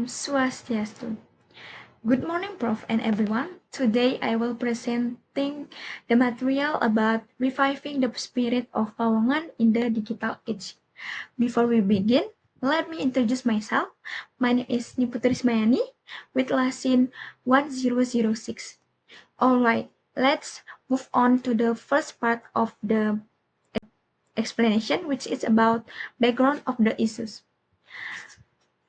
Om Swastiastu. Good morning, Prof. and everyone. Today I will presenting the material about reviving the spirit of Pawongan in the digital age. Before we begin, let me introduce myself. My name is Niputri Smayani with lesson 1006. Alright, let's move on to the first part of the explanation, which is about background of the issues.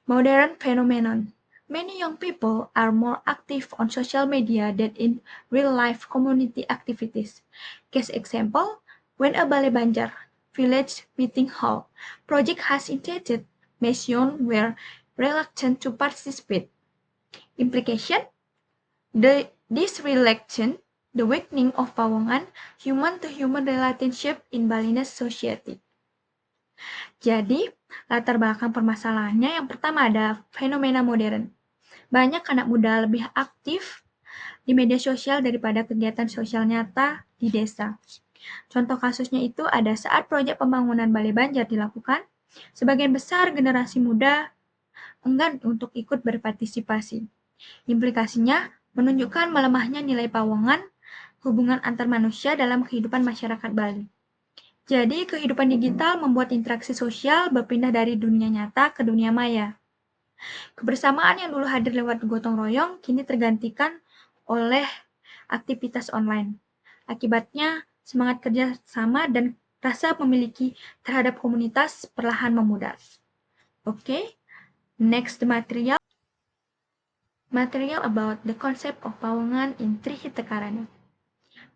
Modern phenomenon. Many young people are more active on social media than in real-life community activities. Case example, when a Balai Banjar village meeting hall project has intended, many young were reluctant to participate. Implication: this reluctance, the weakening of Pawongan human-to-human relationship in Balinese society. Jadi, latar belakang permasalahannya yang pertama ada fenomena modern. Banyak anak muda lebih aktif di media sosial daripada kegiatan sosial nyata di desa. Contoh kasusnya itu ada saat proyek pembangunan Balai Banjar dilakukan, sebagian besar generasi muda enggan untuk ikut berpartisipasi. Implikasinya menunjukkan melemahnya nilai Pawongan, hubungan antar manusia dalam kehidupan masyarakat Bali. Jadi, kehidupan digital membuat interaksi sosial berpindah dari dunia nyata ke dunia maya. Kebersamaan yang dulu hadir lewat gotong royong kini tergantikan oleh aktivitas online. Akibatnya, semangat kerja sama dan rasa memiliki terhadap komunitas perlahan memudar. Oke, next material. Material about the concept of Pawongan in Trihita Karana.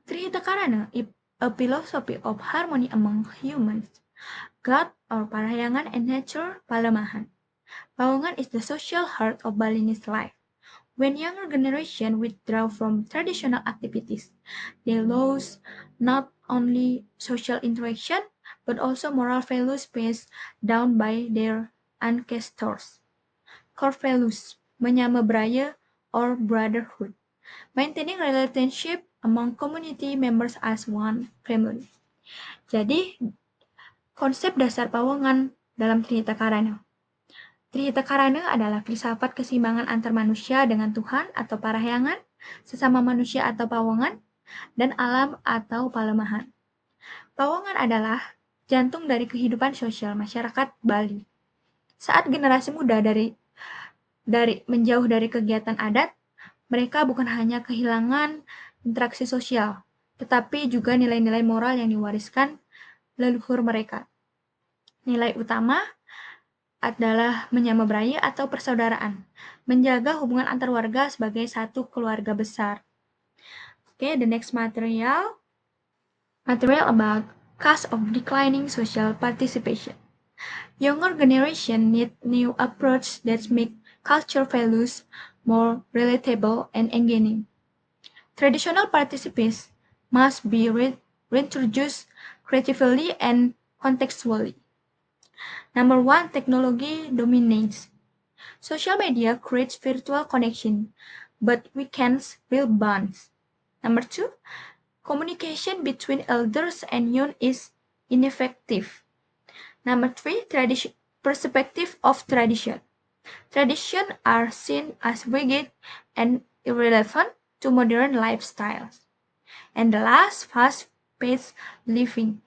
Trihita Karana is a philosophy of harmony among humans, God or Parahyangan and nature Palemahan. Pawongan is the social heart of Balinese life. When younger generation withdraw from traditional activities, they lose not only social interaction, but also moral values passed down by their ancestors. Core values, menyama braya or brotherhood, maintaining relationship among community members as one family. Jadi, konsep dasar Pawongan dalam Trihita Karana. Trihita Karana adalah filsafat keseimbangan antar manusia dengan Tuhan atau Parahyangan, sesama manusia atau Pawongan, dan alam atau Palemahan. Pawongan adalah jantung dari kehidupan sosial masyarakat Bali. Saat generasi muda dari menjauh dari kegiatan adat, mereka bukan hanya kehilangan interaksi sosial, tetapi juga nilai-nilai moral yang diwariskan leluhur mereka. Nilai utama adalah menyama braya atau persaudaraan, menjaga hubungan antar warga sebagai satu keluarga besar. Okay, the next material about cause of declining social participation. Younger generation need new approach that make culture values more relatable and engaging. Traditional participants must be reintroduced creatively and contextually. Number 1, technology dominates. Social media creates virtual connection, but weakens real bonds. Number 2, communication between elders and young is ineffective. Number 3, perspective of tradition. Traditions are seen as rigid and irrelevant to modern lifestyles. And the last, fast-paced living.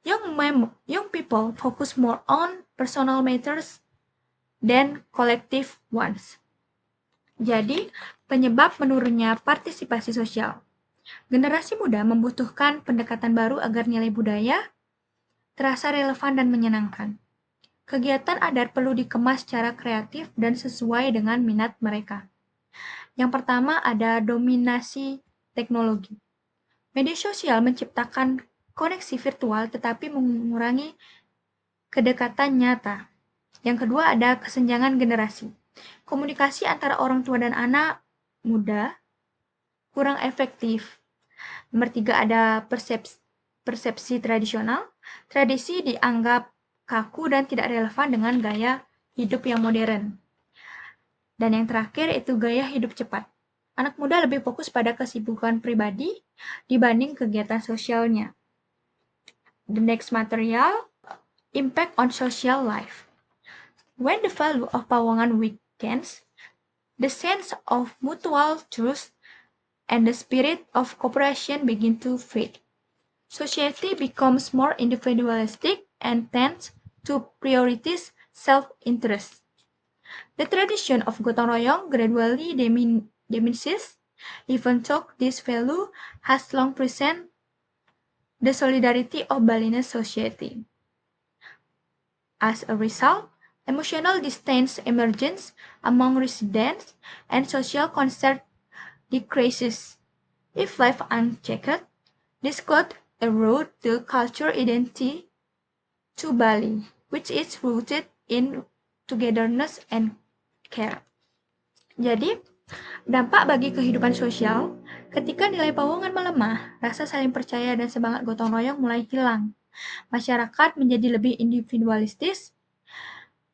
Young people focus more on personal matters than collective ones. Jadi, penyebab menurunnya partisipasi sosial. Generasi muda membutuhkan pendekatan baru agar nilai budaya terasa relevan dan menyenangkan. Kegiatan adat perlu dikemas secara kreatif dan sesuai dengan minat mereka. Yang pertama ada dominasi teknologi. Media sosial menciptakan koneksi virtual tetapi mengurangi kedekatan nyata. Yang kedua ada kesenjangan generasi. Komunikasi antara orang tua dan anak muda kurang efektif. Nomor 3 ada persepsi tradisional. Tradisi dianggap kaku dan tidak relevan dengan gaya hidup yang modern. Dan yang terakhir itu gaya hidup cepat. Anak muda lebih fokus pada kesibukan pribadi dibanding kegiatan sosialnya. The next material, impact on social life. When the value of Pawongan weakens, the sense of mutual trust and the spirit of cooperation begin to fade. Society becomes more individualistic and tends to prioritize self-interest. The tradition of gotong royong gradually diminishes, even though this value has long presented the solidarity of Balinese society. As a result, emotional distance emerges among residents and social concern decreases. If left unchecked, this could erode the cultural identity to Bali, which is rooted in togetherness and care. Jadi, dampak bagi kehidupan sosial, ketika nilai Pawongan melemah, rasa saling percaya dan semangat gotong royong mulai hilang. Masyarakat menjadi lebih individualistis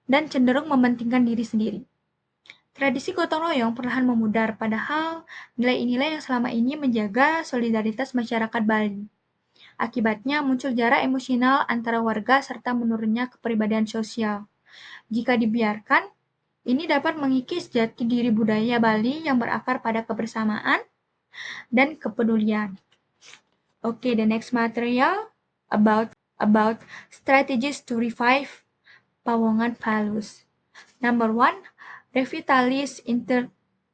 dan cenderung mementingkan diri sendiri. Tradisi gotong royong perlahan memudar, padahal nilai-nilai yang selama ini menjaga solidaritas masyarakat Bali. Akibatnya muncul jarak emosional antara warga serta menurunnya kepribadian sosial. Jika dibiarkan, ini dapat mengikis jati diri budaya Bali yang berakar pada kebersamaan dan kepedulian. Okay, the next material about strategies to revive Pawongan values. Number 1, revitalize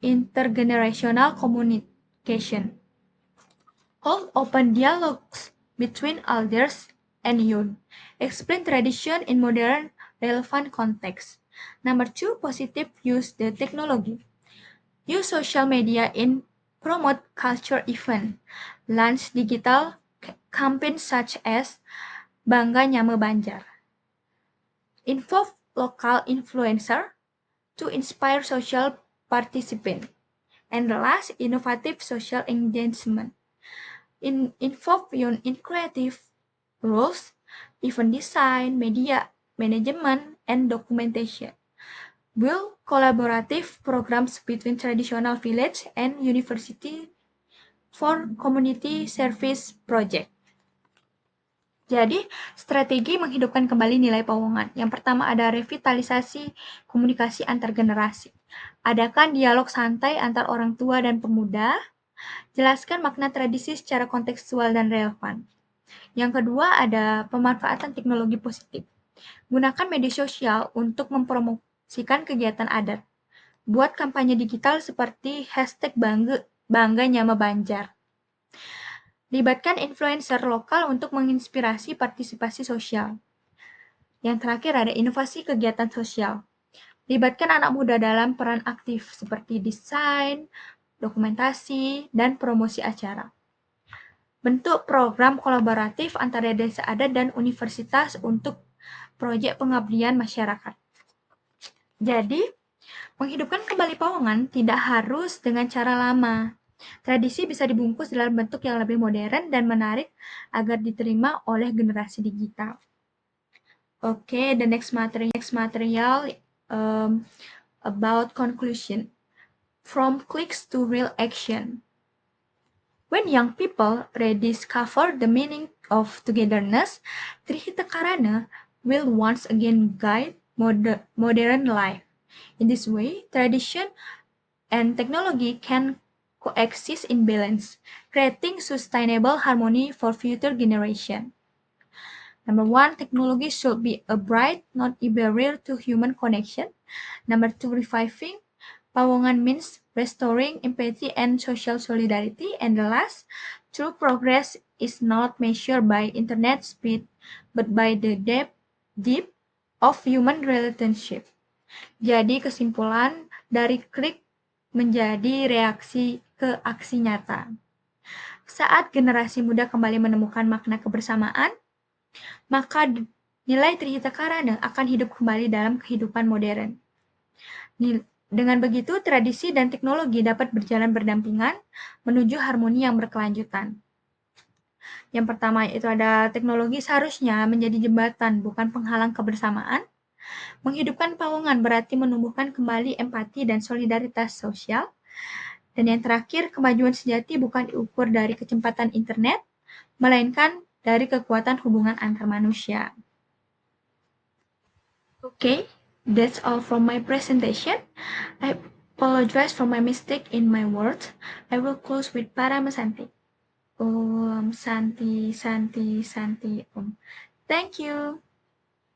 intergenerational communication. Hold open dialogues between elders and youth. Explain tradition in modern, relevant context. Number 2, positive use the technology. Use social media in promote culture event. Launch digital campaigns such as Bangga Nyame Banjar. Involve local influencer to inspire social participant. And the last, innovative social engagement. Involve in creative roles, event design, media management, and documentation. Build collaborative programs between traditional village and university for community service project. Jadi, strategi menghidupkan kembali nilai Pawongan. Yang pertama ada revitalisasi komunikasi antar generasi. Adakan dialog santai antar orang tua dan pemuda. Jelaskan makna tradisi secara kontekstual dan relevan. Yang kedua ada pemanfaatan teknologi positif. Gunakan media sosial untuk mempromosikan kegiatan adat. Buat kampanye digital seperti #Bangga Nyame Banjar. Libatkan influencer lokal untuk menginspirasi partisipasi sosial. Yang terakhir ada inovasi kegiatan sosial. Libatkan anak muda dalam peran aktif seperti desain, dokumentasi, dan promosi acara. Bentuk program kolaboratif antara desa adat dan universitas untuk proyek pengabdian masyarakat. Jadi, menghidupkan kembali Pawongan tidak harus dengan cara lama. Tradisi bisa dibungkus dalam bentuk yang lebih modern dan menarik agar diterima oleh generasi digital. Okay, the next material about conclusion. From clicks to real action. When young people rediscover the meaning of togetherness, Trihita Karana will once again guide modern life. In this way, tradition and technology can coexist in balance, creating sustainable harmony for future generations. Number 1, technology should be a bridge, not a barrier to human connection. Number 2, reviving Pawongan means restoring empathy and social solidarity. And the last, true progress is not measured by internet speed, but by the depth of human relationship. Jadi kesimpulan dari klik menjadi reaksi ke aksi nyata. Saat generasi muda kembali menemukan makna kebersamaan, maka nilai Trihita Karana akan hidup kembali dalam kehidupan modern. Dengan begitu, tradisi dan teknologi dapat berjalan berdampingan menuju harmoni yang berkelanjutan. Yang pertama itu ada teknologi seharusnya menjadi jembatan, bukan penghalang kebersamaan. Menghidupkan Pawongan berarti menumbuhkan kembali empati dan solidaritas sosial. Dan yang terakhir, kemajuan sejati bukan diukur dari kecepatan internet, melainkan dari kekuatan hubungan antar manusia. Okay, That's all from my presentation. I apologize for my mistake in my words. I will close with Paramasanti. Om Santi Santi Santi Om. Thank you.